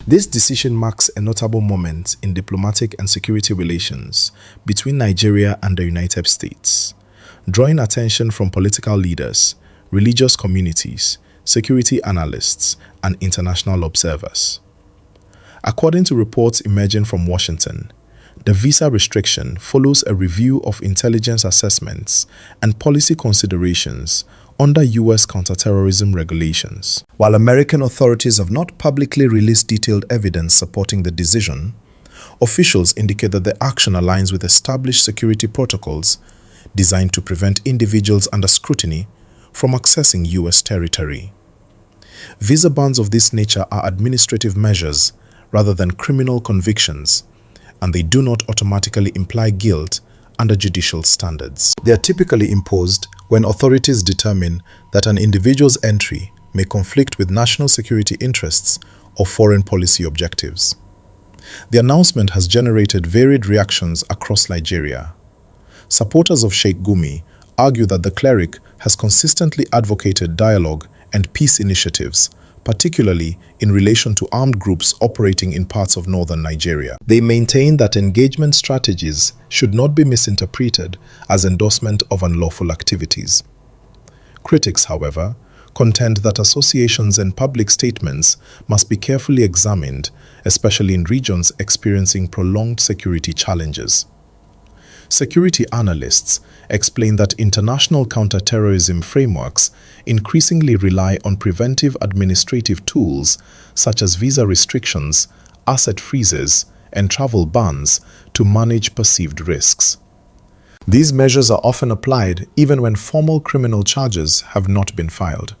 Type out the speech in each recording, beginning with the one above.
This decision marks a notable moment in diplomatic and security relations between Nigeria and the United States, drawing attention from political leaders, religious communities, security analysts, and international observers. According to reports emerging from Washington, the visa restriction follows a review of intelligence assessments and policy considerations under U.S. counterterrorism regulations. While American authorities have not publicly released detailed evidence supporting the decision, officials indicate that the action aligns with established security protocols designed to prevent individuals under scrutiny from accessing U.S. territory. Visa bans of this nature are administrative measures rather than criminal convictions, and they do not automatically imply guilt under judicial standards. They are typically imposed when authorities determine that an individual's entry may conflict with national security interests or foreign policy objectives. The announcement has generated varied reactions across Nigeria. Supporters of Sheikh GUMI argue that the cleric has consistently advocated dialogue and peace initiatives, particularly in relation to armed groups operating in parts of northern Nigeria. They maintain that engagement strategies should not be misinterpreted as endorsement of unlawful activities. Critics, however, contend that associations and public statements must be carefully examined, especially in regions experiencing prolonged security challenges. Security analysts explain that international counterterrorism frameworks increasingly rely on preventive administrative tools such as visa restrictions, asset freezes, and travel bans to manage perceived risks. These measures are often applied even when formal criminal charges have not been filed.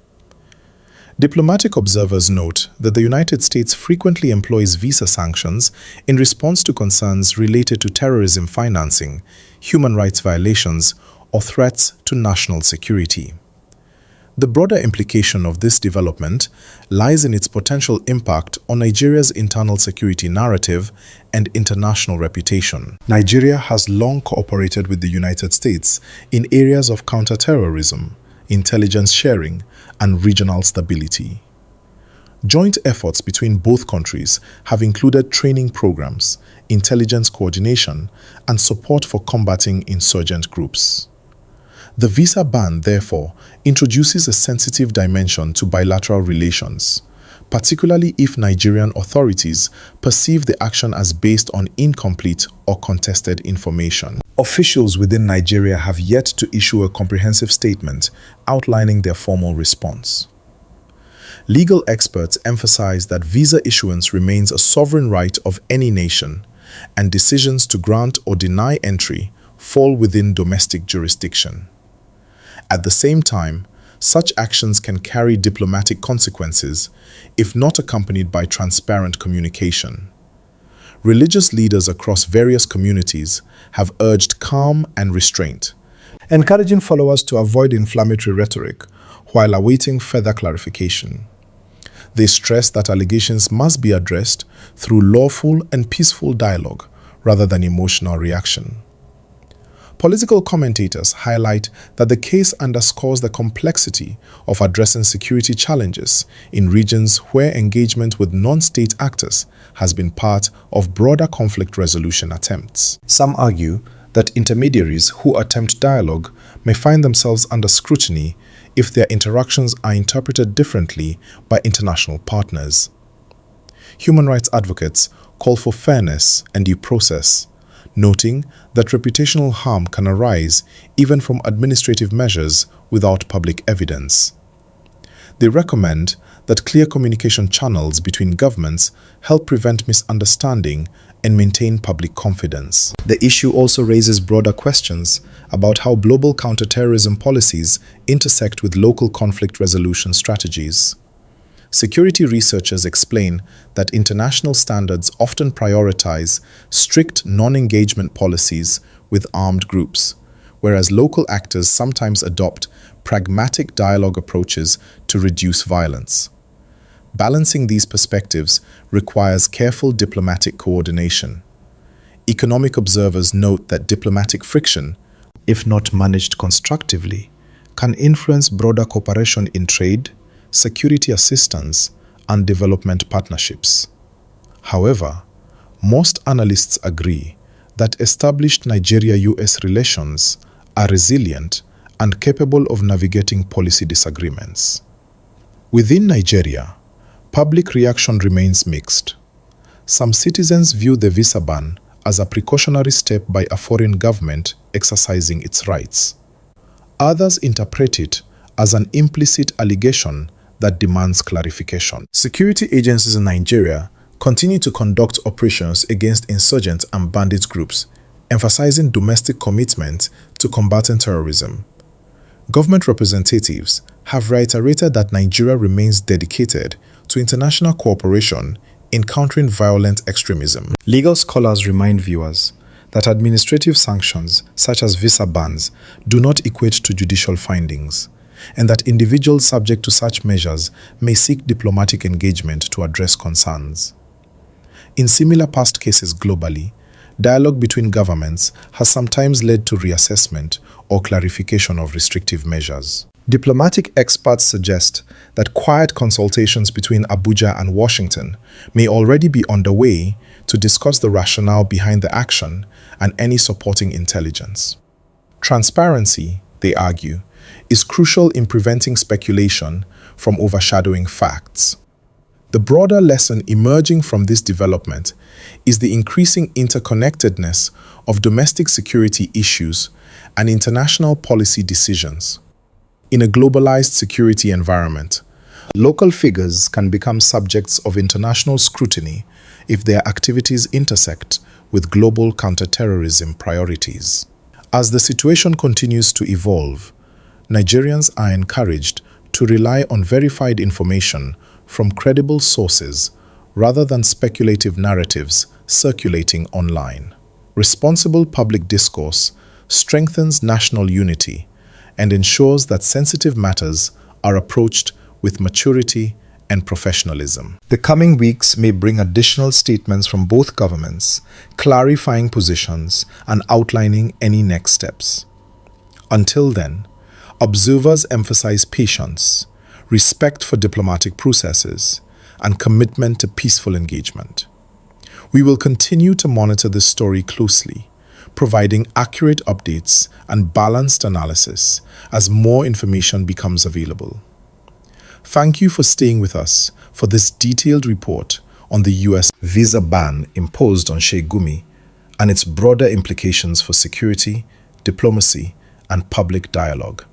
Diplomatic observers note that the United States frequently employs visa sanctions in response to concerns related to terrorism financing, human rights violations, or threats to national security. The broader implication of this development lies in its potential impact on Nigeria's internal security narrative and international reputation. Nigeria has long cooperated with the United States in areas of counterterrorism, intelligence sharing, and regional stability. Joint efforts between both countries have included training programs, intelligence coordination, and support for combating insurgent groups. The visa ban, therefore, introduces a sensitive dimension to bilateral relations, particularly if Nigerian authorities perceive the action as based on incomplete or contested information. Officials within Nigeria have yet to issue a comprehensive statement outlining their formal response. Legal experts emphasize that visa issuance remains a sovereign right of any nation, and decisions to grant or deny entry fall within domestic jurisdiction. At the same time, such actions can carry diplomatic consequences if not accompanied by transparent communication. Religious leaders across various communities have urged calm and restraint, encouraging followers to avoid inflammatory rhetoric while awaiting further clarification. They stress that allegations must be addressed through lawful and peaceful dialogue rather than emotional reaction. Political commentators highlight that the case underscores the complexity of addressing security challenges in regions where engagement with non-state actors has been part of broader conflict resolution attempts. Some argue that intermediaries who attempt dialogue may find themselves under scrutiny if their interactions are interpreted differently by international partners. Human rights advocates call for fairness and due process, noting that reputational harm can arise even from administrative measures without public evidence. They recommend that clear communication channels between governments help prevent misunderstanding and maintain public confidence. The issue also raises broader questions about how global counterterrorism policies intersect with local conflict resolution strategies. Security researchers explain that international standards often prioritize strict non-engagement policies with armed groups, whereas local actors sometimes adopt pragmatic dialogue approaches to reduce violence. Balancing these perspectives requires careful diplomatic coordination. Economic observers note that diplomatic friction, if not managed constructively, can influence broader cooperation in trade, security assistance, and development partnerships. However, most analysts agree that established Nigeria-US relations are resilient and capable of navigating policy disagreements. Within Nigeria, public reaction remains mixed. Some citizens view the visa ban as a precautionary step by a foreign government exercising its rights. Others interpret it as an implicit allegation that demands clarification. Security agencies in Nigeria continue to conduct operations against insurgent and bandit groups, emphasizing domestic commitment to combating terrorism. Government representatives have reiterated that Nigeria remains dedicated to international cooperation in countering violent extremism. Legal scholars remind viewers that administrative sanctions, such as visa bans, do not equate to judicial findings, and that individuals subject to such measures may seek diplomatic engagement to address concerns. In similar past cases globally, dialogue between governments has sometimes led to reassessment or clarification of restrictive measures. Diplomatic experts suggest that quiet consultations between Abuja and Washington may already be underway to discuss the rationale behind the action and any supporting intelligence. Transparency, they argue, is crucial in preventing speculation from overshadowing facts. The broader lesson emerging from this development is the increasing interconnectedness of domestic security issues and international policy decisions. In a globalized security environment, local figures can become subjects of international scrutiny if their activities intersect with global counterterrorism priorities. As the situation continues to evolve, Nigerians are encouraged to rely on verified information from credible sources rather than speculative narratives circulating online. Responsible public discourse strengthens national unity and ensures that sensitive matters are approached with maturity and professionalism. The coming weeks may bring additional statements from both governments, clarifying positions and outlining any next steps. Until then, observers emphasize patience, respect for diplomatic processes, and commitment to peaceful engagement. We will continue to monitor this story closely, providing accurate updates and balanced analysis as more information becomes available. Thank you for staying with us for this detailed report on the US visa ban imposed on Sheikh GUMI and its broader implications for security, diplomacy, and public dialogue.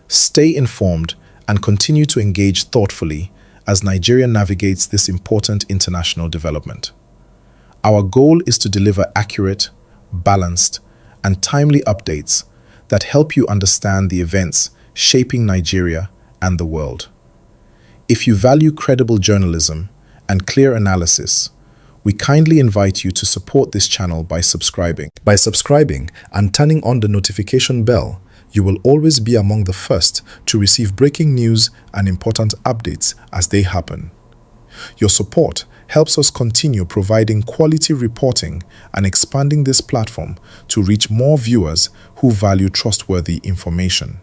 Stay informed and continue to engage thoughtfully as Nigeria navigates this important international development. Our goal is to deliver accurate, balanced, and timely updates that help you understand the events shaping Nigeria and the world. If you value credible journalism and clear analysis, we kindly invite you to support this channel by subscribing. By subscribing and turning on the notification bell, you will always be among the first to receive breaking news and important updates as they happen. Your support helps us continue providing quality reporting and expanding this platform to reach more viewers who value trustworthy information.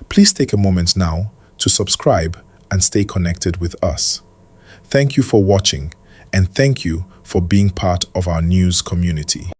Please take a moment now to subscribe and stay connected with us. Thank you for watching, and thank you for being part of our news community.